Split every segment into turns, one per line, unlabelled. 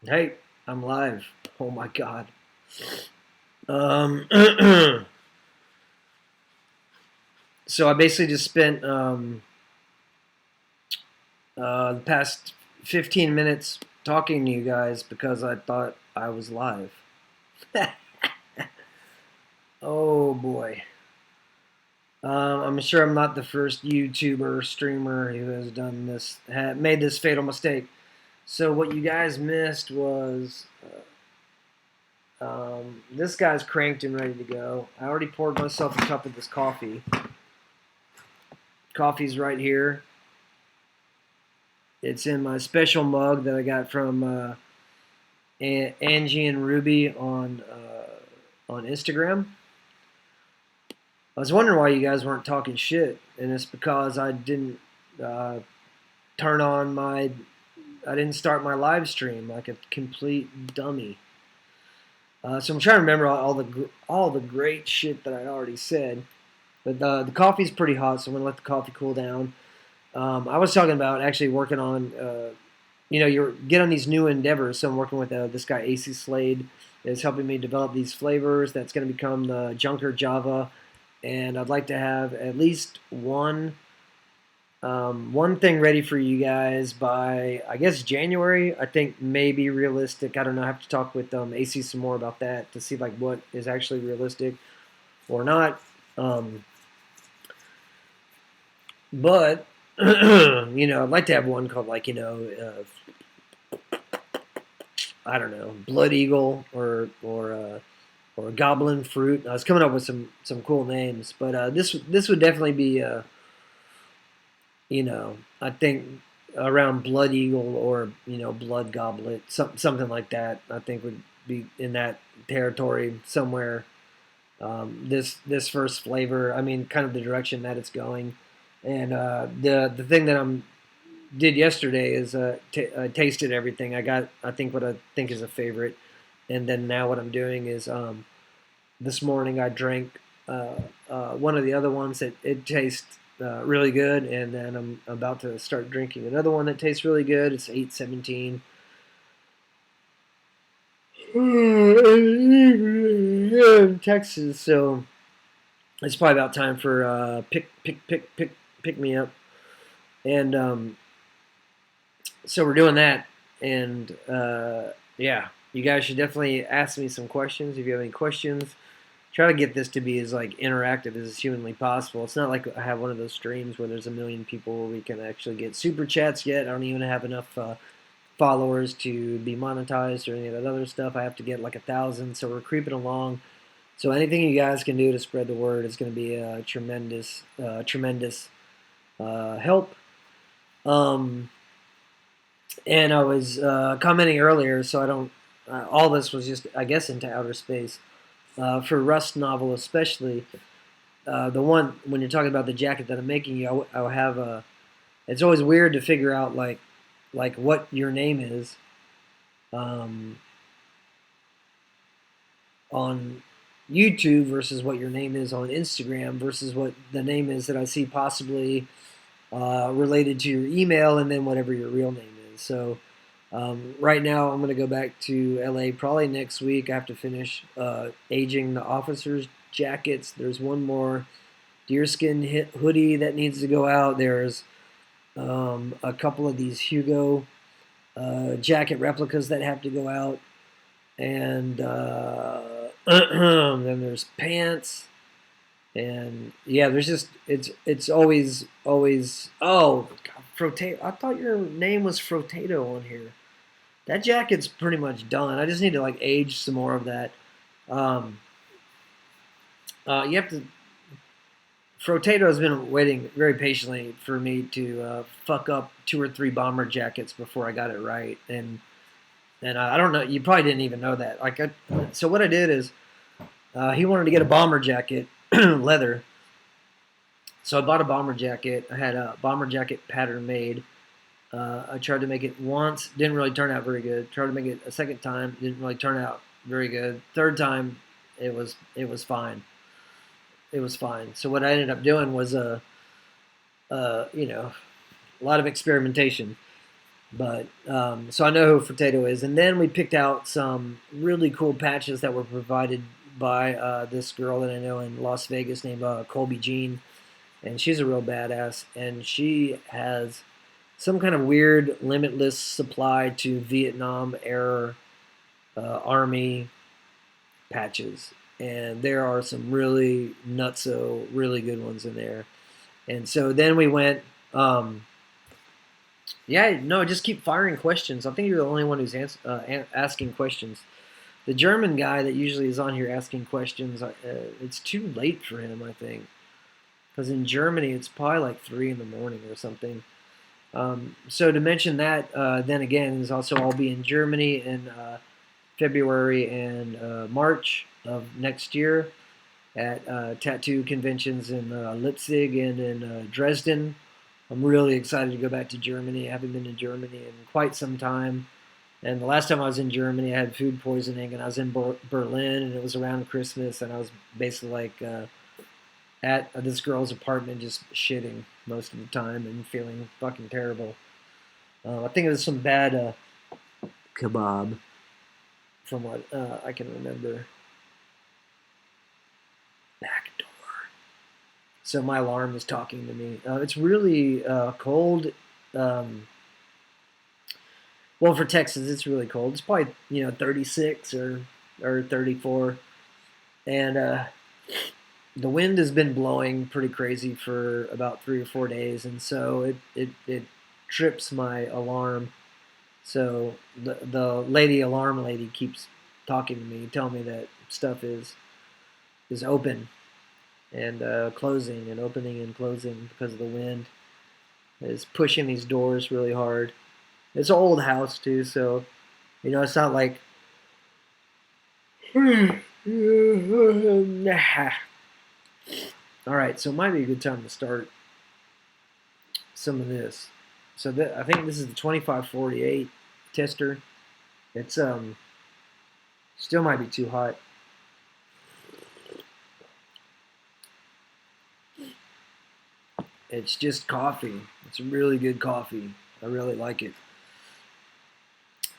Hey, I'm live. Oh my god. Um, so I basically just spent the past 15 minutes talking to you guys because I thought I was live. Oh boy. I'm sure I'm not the first YouTuber streamer who has done this, made this fatal mistake. So what you guys missed was this guy's cranked and ready to go. I already poured myself a cup of this coffee. Coffee's right here. It's in my special mug that I got from Angie and Ruby on Instagram. I was wondering why you guys weren't talking shit, and it's because I didn't uh, turn on my, I didn't start my live stream like a complete dummy. So I'm trying to remember all the great shit that I already said. But the coffee's pretty hot, so I'm gonna let the coffee cool down. I was talking about actually working on you get on these new endeavors. So I'm working with this guy AC Slade is helping me develop these flavors. That's going to become the Junker Java, and I'd like to have at least one thing ready for you guys by I guess January. I think maybe realistic. I don't know. I have to talk with AC some more about that to see like what is actually realistic or not. But I'd like to have one called like I don't know, Blood Eagle or Goblin Fruit. I was coming up with some cool names, but this would definitely be I think around Blood Eagle or Blood Goblet, something like that. I think would be in that territory somewhere. This first flavor, I mean, kind of the direction that it's going, and the thing that I'm did yesterday is I tasted everything. I think what I think is a favorite, and then now what I'm doing is this morning I drank one of the other ones that it tastes really good, and then I'm about to start drinking another one that tastes really good. It's 817 in Texas, so it's probably about time for pick me up, and so we're doing that, and yeah, you guys should definitely ask me some questions if you have any questions. Try to get this to be as like interactive as humanly possible. It's not like I have one of those streams where there's a million people where we can actually get super chats yet. I don't even have enough followers to be monetized or any of that other stuff. I have to get like 1,000, so we're creeping along. So anything you guys can do to spread the word is going to be a tremendous help. Um, and I was commenting earlier, so I don't. All this was just, I guess, into outer space. For Rust novel, especially the one when you're talking about the jacket that I'm making, I'll have a. It's always weird to figure out like what your name is um, on YouTube versus what your name is on Instagram versus what the name is that I see possibly related to your email and then whatever your real name is. So right now I'm going to go back to LA probably next week. I have to finish aging the officers' jackets. There's one more deerskin hoodie that needs to go out. There's a couple of these Hugo jacket replicas that have to go out. And then there's pants. And yeah, there's just it's always oh Frotato. I thought your name was Frotato on here. That jacket's pretty much done. I just need to like age some more of that. Um, you have to. Frotato has been waiting very patiently for me to fuck up 2 or 3 bomber jackets before I got it right, and I don't know. You probably didn't even know that. So what I did is he wanted to get a bomber jacket, leather. So I bought a bomber jacket. I had a bomber jacket pattern made. I tried to make it once, didn't really turn out very good. Tried to make it a second time, didn't really turn out very good. Third time, it was fine. It was fine. So what I ended up doing was a lot of experimentation. But so I know who Potato is, and then we picked out some really cool patches that were provided by this girl that I know in Las Vegas named Colby Jean, and she's a real badass, and she has some kind of weird limitless supply to Vietnam era Army patches, and there are some really nutso, really good ones in there. And so then we went. Yeah, no, just keep firing questions. I think you're the only one who's asking questions. The German guy that usually is on here asking questions, it's too late for him, I think. Because in Germany, it's probably like 3 in the morning or something. So to mention that, then again, is also I'll be in Germany in February and March of next year at tattoo conventions in Leipzig and in Dresden. I'm really excited to go back to Germany. I haven't been to Germany in quite some time. And the last time I was in Germany, I had food poisoning, and I was in Berlin, and it was around Christmas, and I was basically like at this girl's apartment just shitting most of the time and feeling fucking terrible. I think it was some bad kebab from what I can remember. Back door. So my alarm is talking to me. It's really cold. Well, for Texas, it's really cold. It's probably 36 or 34, and the wind has been blowing pretty crazy for about 3 or 4 days, and so it trips my alarm. So the alarm lady keeps talking to me, telling me that stuff is open and closing and opening and closing because of the wind. Is pushing these doors really hard. It's an old house too, so it's not like. All right, so it might be a good time to start some of this. So I think this is the 2548 tester. It's still might be too hot. It's just coffee. It's really good coffee. I really like it.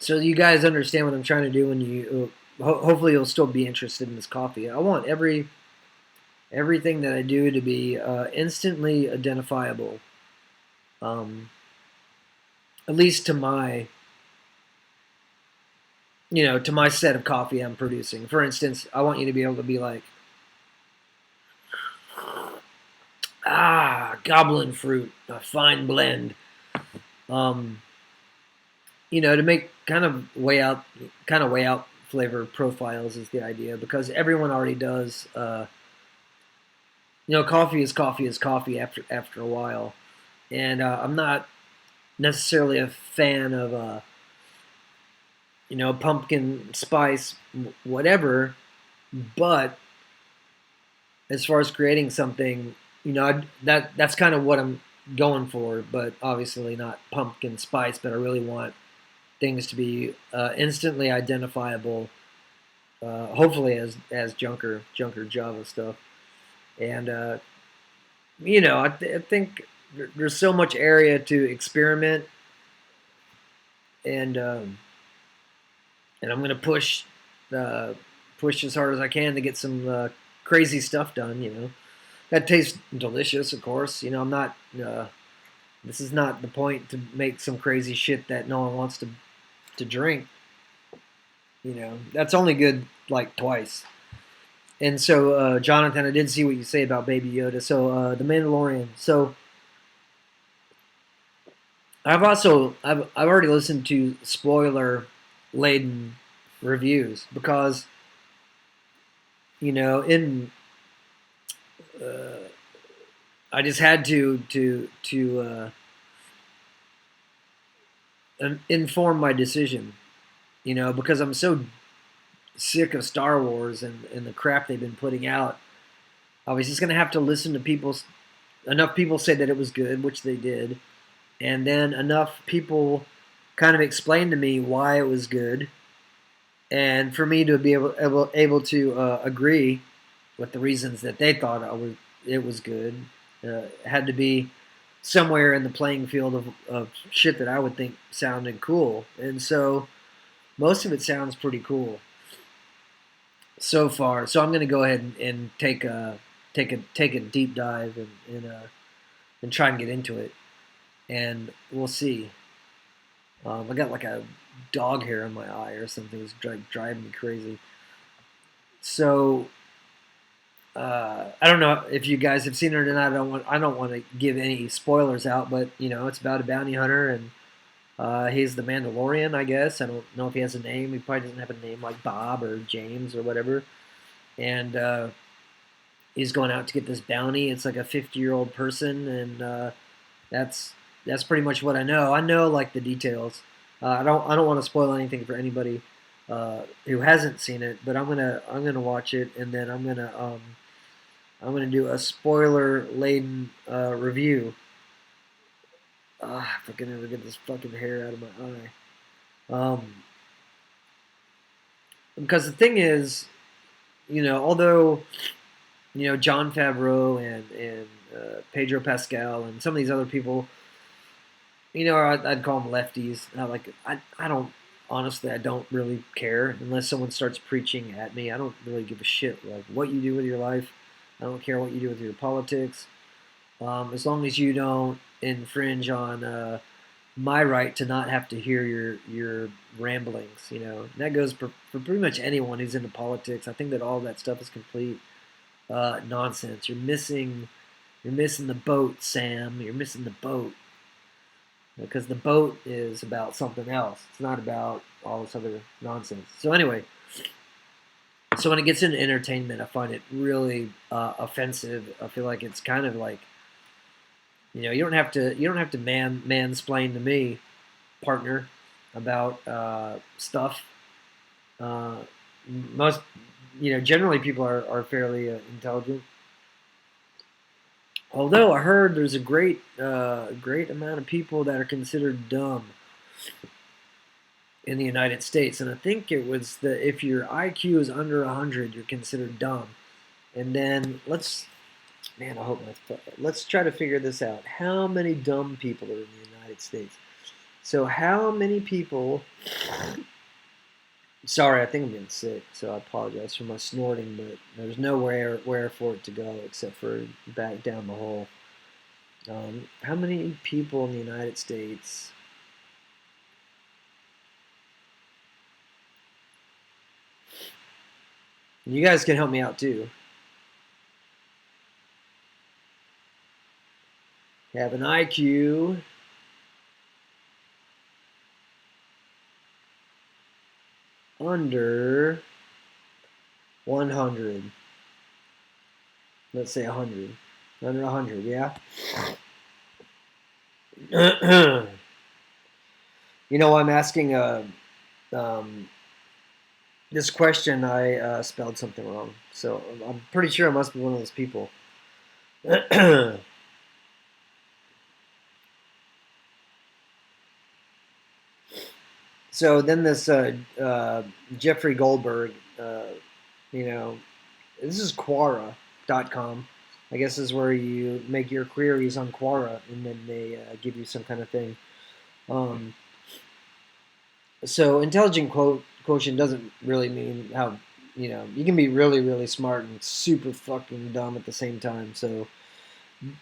So you guys understand what I'm trying to do when you. Hopefully, you'll still be interested in this coffee. I want everything that I do to be instantly identifiable. At least to my. To my set of coffee I'm producing. For instance, I want you to be able to be like, goblin fruit, a fine blend. To make kind of weigh out flavor profiles is the idea, because everyone already does. Coffee is coffee is coffee after a while, and I'm not necessarily a fan of pumpkin spice whatever, but as far as creating something, that's kind of what I'm going for, but obviously not pumpkin spice. But I really want things to be instantly identifiable, hopefully as Junker Java stuff. And I think there's so much area to experiment, and I'm gonna push as hard as I can to get some crazy stuff done. That tastes delicious, of course. I'm not. This is not the point to make some crazy shit that no one wants to drink. That's only good like twice. And so, Jonathan, I did see what you say about Baby Yoda. So, the Mandalorian. So, I've already listened to spoiler laden reviews because in I just had to inform my decision, because I'm so sick of Star Wars and the crap they've been putting out. I was just going to have to listen to enough people say that it was good, which they did, and then enough people kind of explain to me why it was good, and for me to be able to agree with the reasons that they thought it was good. Had to be somewhere in the playing field of shit that I would think sounded cool. And so most of it sounds pretty cool so far. So I'm going to go ahead and take a deep dive and try and get into it, and we'll see. I got like a dog hair on my eye or something. It's driving me crazy. So I don't know if you guys have seen it or not. I don't want to give any spoilers out, but you know, it's about a bounty hunter, and he's the Mandalorian, I guess. I don't know if he has a name. He probably doesn't have a name like Bob or James or whatever. And he's going out to get this bounty. It's like a 50-year-old person, and that's pretty much what I know. I know like the details. I don't want to spoil anything for anybody who hasn't seen it, but I'm gonna watch it, and then I'm gonna do a spoiler laden review. If I can ever get this fucking hair out of my eye. Because the thing is, you know, although you know Jon Favreau and Pedro Pascal and some of these other people, you know, I'd call them lefties. I don't honestly, I don't really care unless someone starts preaching at me. I don't really give a shit like what you do with your life. I don't care what you do with your politics, as long as you don't infringe on my right to not have to hear your ramblings. You know, and that goes for pretty much anyone who's into politics. I think that all that stuff is complete nonsense. You're missing the boat, Sam. You're missing the boat. Because the boat is about something else. It's not about all this other nonsense. So anyway, so when it gets into entertainment, I find it really offensive. I feel like it's kind of like, you know, you don't have to mansplain to me, partner, about stuff. Most, you know, generally people are fairly intelligent. Although I heard there's a great amount of people that are considered dumb in the United States, and I think it was that if your IQ is under 100, you're considered dumb. And then let's try to figure this out. How many dumb people are in the United States? So how many people? Sorry, I think I'm getting sick, so I apologize for my snorting, but there's nowhere where for it to go except for back down the hole. How many people in the United States? You guys can help me out too. Have an IQ under 100. Let's say 100. Under 100, yeah? You know, I'm asking this question. I spelled something wrong. So I'm pretty sure I must be one of those people. So then this Jeffrey Goldberg, you know, this is Quora.com. I guess is where you make your queries on Quora, and then they give you some kind of thing. So intelligent quotient doesn't really mean how, you know, you can be really, really smart and super fucking dumb at the same time. So,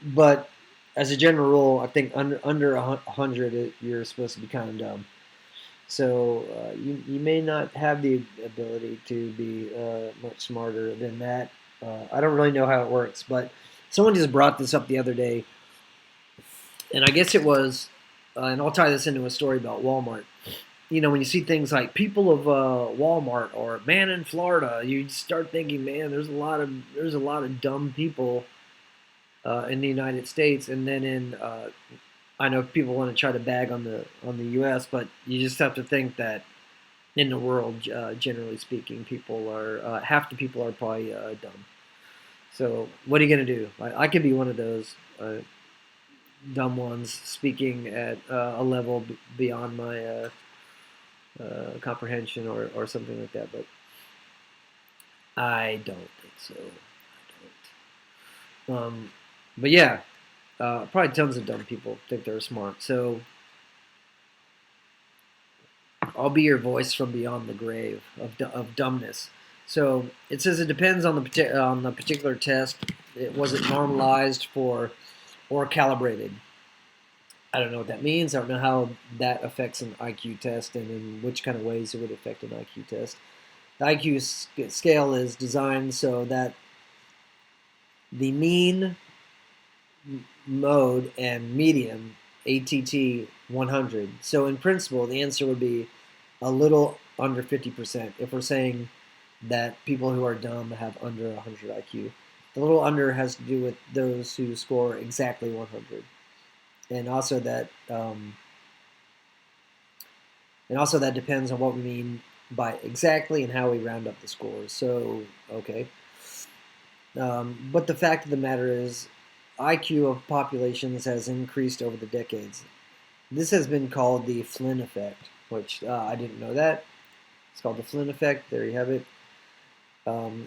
but as a general rule, I think under 100, you're supposed to be kind of dumb. So you may not have the ability to be much smarter than that. I don't really know how it works, but someone just brought this up the other day, and I guess it was, and I'll tie this into a story about Walmart. You know, when you see things like people of Walmart or man in Florida, you start thinking, man, there's a lot of dumb people in the United States, and then in I know people want to try to bag on the U.S., but you just have to think that in the world, generally speaking, people are half the people are probably dumb. So what are you gonna do? I could be one of those dumb ones, speaking at a level beyond my comprehension or something like that, but I don't think so. I don't. But yeah. probably tons of dumb people think they're smart. So I'll be your voice from beyond the grave of dumbness. So it says it depends on the particular test. Was it normalized for or calibrated? I don't know what that means. I don't know how that affects an IQ test and in which kind of ways it would affect an IQ test. The IQ scale is designed so that the mean, mode, and median, ATT 100. So in principle, the answer would be a little under 50% if we're saying that people who are dumb have under 100 IQ. The little under has to do with those who score exactly 100. And also that depends on what we mean by exactly and how we round up the scores. So, okay. But the fact of the matter is, IQ of populations has increased over the decades. This has been called the Flynn effect, which I didn't know that. It's called the Flynn effect. There you have it.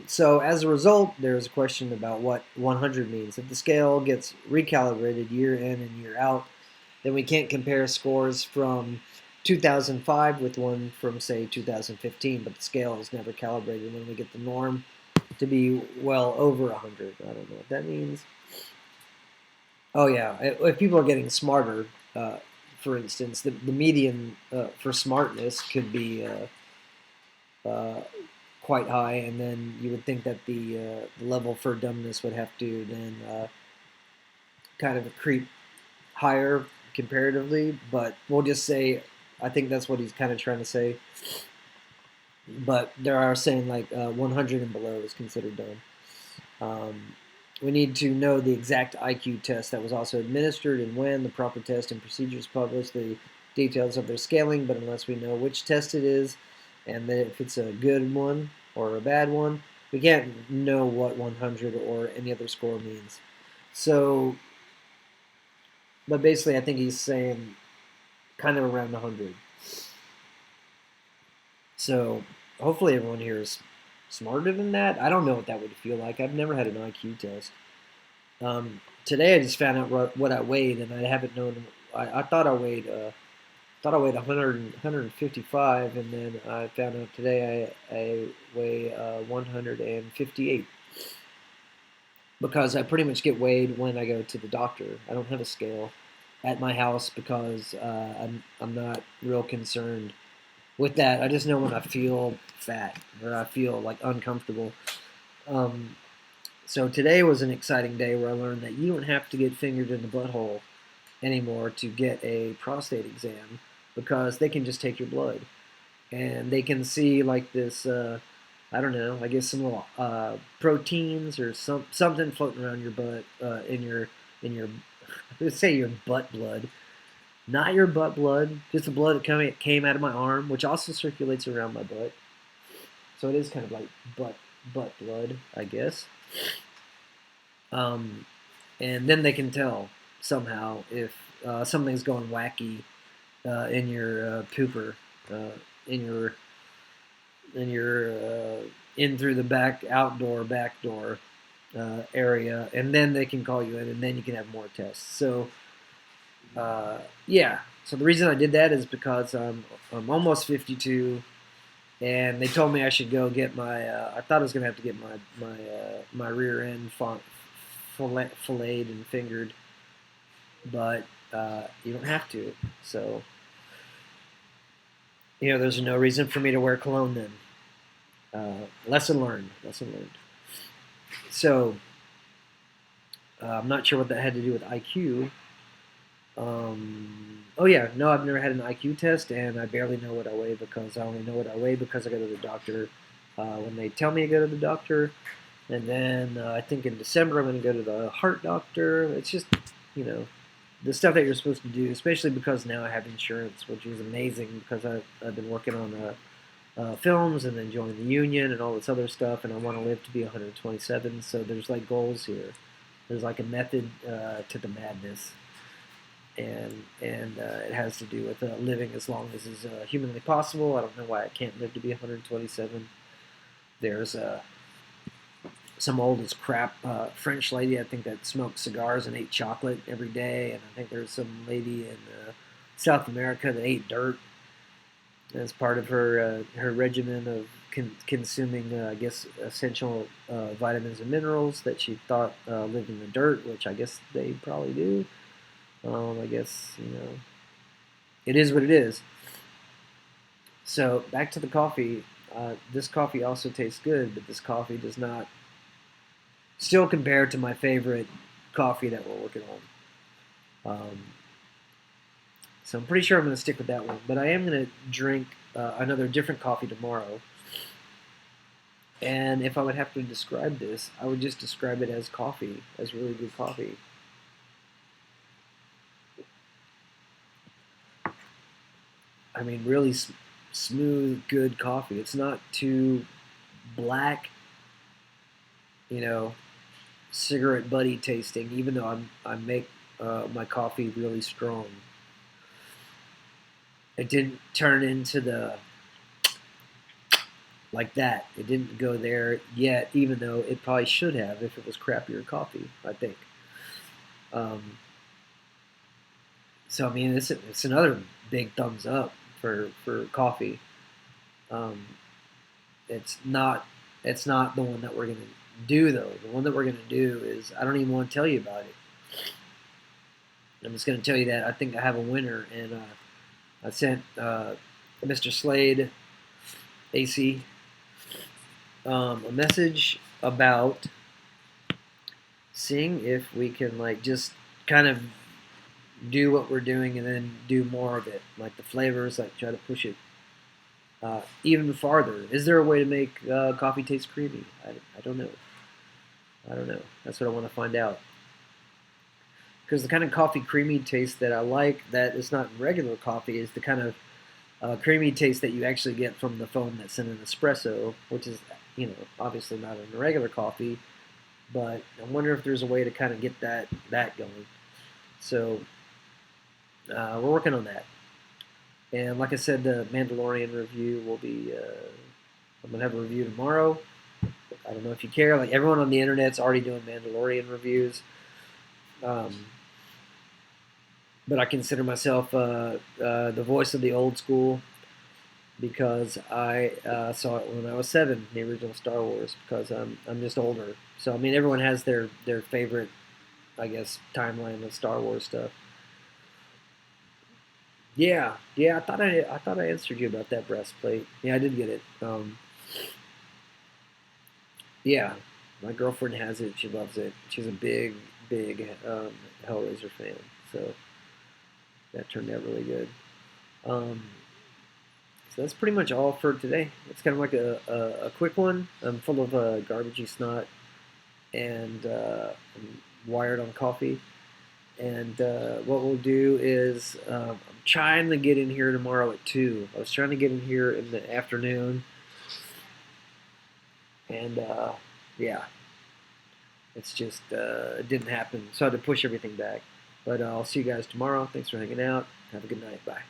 So as a result, there's a question about what 100 means. If the scale gets recalibrated year in and year out, then we can't compare scores from 2005 with one from, say, 2015, but the scale is never calibrated when we get the norm to be well over 100. I don't know what that means. Oh, yeah. If people are getting smarter, for instance, the median for smartness could be quite high, and then you would think that the level for dumbness would have to then kind of creep higher comparatively, but we'll just say I think that's what he's kind of trying to say. But there are saying like 100 and below is considered dumb. We need to know the exact IQ test that was also administered and when, the proper test and procedures published, the details of their scaling, but unless we know which test it is and that if it's a good one or a bad one, we can't know what 100 or any other score means. So, but basically I think he's saying kind of around 100. So hopefully everyone here is smarter than that. I don't know what that would feel like. I've never had an IQ test. Today I just found out what I weighed, and I haven't known. I thought I weighed 155, and then I found out today I weigh 158 because I pretty much get weighed when I go to the doctor. I don't have a scale at my house because I'm not real concerned with that. I just know when I feel fat or I feel like uncomfortable. So today was an exciting day where I learned that you don't have to get fingered in the butthole anymore to get a prostate exam because they can just take your blood and they can see like this. I don't know. I guess some little proteins or something floating around your butt in your let's say your butt blood. Not your butt blood, just the blood that came out of my arm, which also circulates around my butt. So it is kind of like butt blood, I guess. And then they can tell somehow if something's going wacky in your pooper, in your in through the back door area, and then they can call you in, and then you can have more tests. So. Yeah. So the reason I did that is because I'm almost 52, and they told me I should go get my. I thought I was gonna have to get my rear end filleted and fingered, but you don't have to. So there's no reason for me to wear cologne then. Lesson learned. Lesson learned. So I'm not sure what that had to do with IQ. Oh yeah, no, I've never had an IQ test, and I barely know what I weigh because I only know what I weigh because I go to the doctor when they tell me to go to the doctor. And then I think in December I'm going to go to the heart doctor. It's just, the stuff that you're supposed to do, especially because now I have insurance, which is amazing because I've been working on films and then joining the union and all this other stuff, and I want to live to be 127. So there's like goals here. There's like a method to the madness. And it has to do with living as long as is humanly possible. I don't know why I can't live to be 127. There's some old as crap French lady, I think, that smoked cigars and ate chocolate every day, and I think there's some lady in South America that ate dirt as part of her regimen of consuming, I guess, essential vitamins and minerals that she thought lived in the dirt, which I guess they probably do. I guess, it is what it is. So back to the coffee. This coffee also tastes good, but this coffee does not still compare to my favorite coffee that we're working on. So I'm pretty sure I'm going to stick with that one. But I am going to drink another different coffee tomorrow. And if I would have to describe this, I would just describe it as coffee, as really good coffee. I mean, really smooth, good coffee. It's not too black, cigarette buddy tasting, even though I make my coffee really strong. It didn't turn into the like that. It didn't go there yet, even though it probably should have if it was crappier coffee, I think. So I mean, it's another big thumbs up for coffee. It's not the one that we're gonna do though. The one that we're gonna do is I don't even want to tell you about it. I'm just gonna tell you that I think I have a winner, and I sent Mr. Slade AC a message about seeing if we can like just kind of do what we're doing and then do more of it, like the flavors, like try to push it even farther. Is there a way to make coffee taste creamy? I don't know. I don't know. That's what I want to find out. Because the kind of coffee creamy taste that I like that is not in regular coffee is the kind of creamy taste that you actually get from the foam that's in an espresso, which is, obviously not in a regular coffee. But I wonder if there's a way to kind of get that going. So we're working on that. And like I said, the Mandalorian review will be. I'm gonna have a review tomorrow. I don't know if you care. Like everyone on the internet's already doing Mandalorian reviews. But I consider myself the voice of the old school because I saw it when I was 7, the original Star Wars. Because I'm just older. So I mean, everyone has their favorite, I guess, timeline of Star Wars stuff. Yeah. I thought I answered you about that breastplate. Yeah, I did get it. Yeah, my girlfriend has it. She loves it. She's a big Hellraiser fan. So that turned out really good. So that's pretty much all for today. It's kind of like a quick one. I'm full of garbagey snot, and I'm wired on coffee. And what we'll do is I'm trying to get in here tomorrow at 2. I was trying to get in here in the afternoon. And yeah, it's just it didn't happen. So I had to push everything back. But I'll see you guys tomorrow. Thanks for hanging out. Have a good night. Bye.